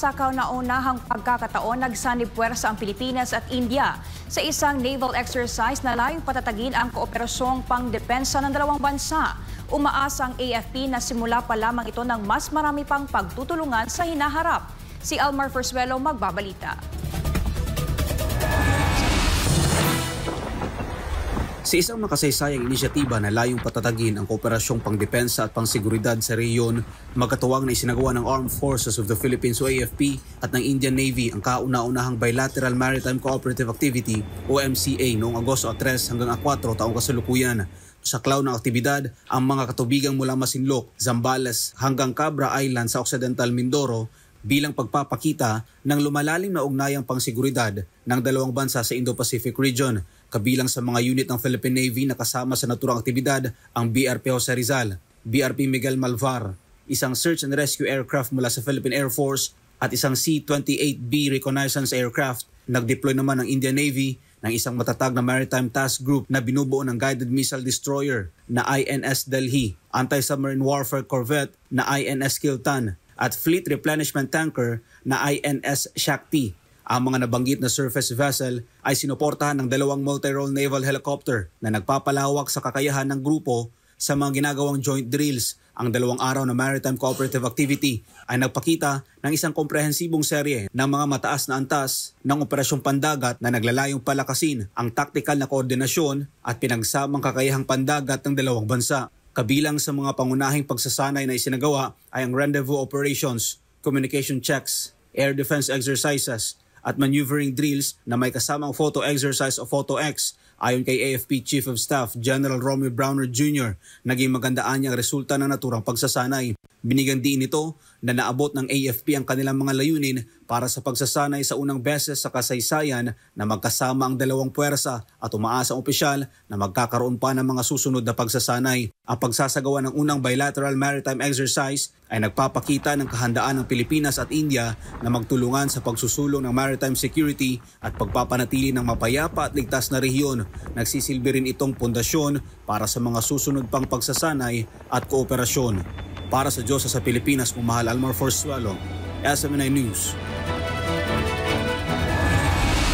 Sa kauna-unahang pagkakataon, nagsanib puwersa ang Pilipinas at India sa isang naval exercise na layong patatagin ang kooperasyong pangdepensa ng dalawang bansa. Umaasa ang AFP na simula pa lamang ito ng mas marami pang pagtutulungan sa hinaharap. Si Almar Forzuelo magbabalita. Sa isang makasaysayang inisyatiba na layong patatagin ang kooperasyong pangdepensa at pangseguridad sa rehiyon, magkatuwang na isinagawa ng Armed Forces of the Philippines o AFP at ng Indian Navy ang kauna-unahang Bilateral Maritime Cooperative Activity o MCA noong Agosto 3 hanggang 4 taong kasalukuyan. Sa klaw ng aktibidad, ang mga katubigang mula Masinloc, Zambales hanggang Cabra Island sa Occidental Mindoro bilang pagpapakita ng lumalalim na ugnayang pangseguridad ng dalawang bansa sa Indo-Pacific region. Kabilang sa mga unit ng Philippine Navy na kasama sa naturang aktibidad ang BRP Jose Rizal, BRP Miguel Malvar, isang search and rescue aircraft mula sa Philippine Air Force at isang C-28B reconnaissance aircraft. Nag-deploy naman ng Indian Navy ng isang matatag na maritime task group na binubuo ng guided missile destroyer na INS Delhi, anti-submarine warfare corvette na INS Kiltan at fleet replenishment tanker na INS Shakti. Ang mga nabanggit na surface vessel ay sinuportahan ng dalawang multi-role naval helicopter na nagpapalawak sa kakayahan ng grupo sa mga ginagawang joint drills. Ang dalawang araw na maritime cooperative activity ay nagpakita ng isang komprehensibong serye ng mga mataas na antas ng operasyong pandagat na naglalayong palakasin ang taktikal na koordinasyon at pinagsamang kakayahang pandagat ng dalawang bansa. Kabilang sa mga pangunahing pagsasanay na isinagawa ay ang rendezvous operations, communication checks, air defense exercises, at maneuvering drills na may kasamang photo exercise o Photo X. Ayon kay AFP Chief of Staff General Romeo Browner Jr., naging magandaan niyang resulta ng naturang pagsasanay. Binigyan din ito na naabot ng AFP ang kanilang mga layunin para sa pagsasanay sa unang beses sa kasaysayan na magkasama ang dalawang puwersa at umaasa ang opisyal na magkakaroon pa ng mga susunod na pagsasanay. Ang pagsasagawa ng unang bilateral maritime exercise ay nagpapakita ng kahandaan ng Pilipinas at India na magtulungan sa pagsusulong ng maritime security at pagpapanatili ng mapayapa at ligtas na rehiyon. Nagsisilbi rin itong pundasyon para sa mga susunod pang pagsasanay at kooperasyon. Para sa Diyos sa Pilipinas, Almar Forzuelo, SMNI News.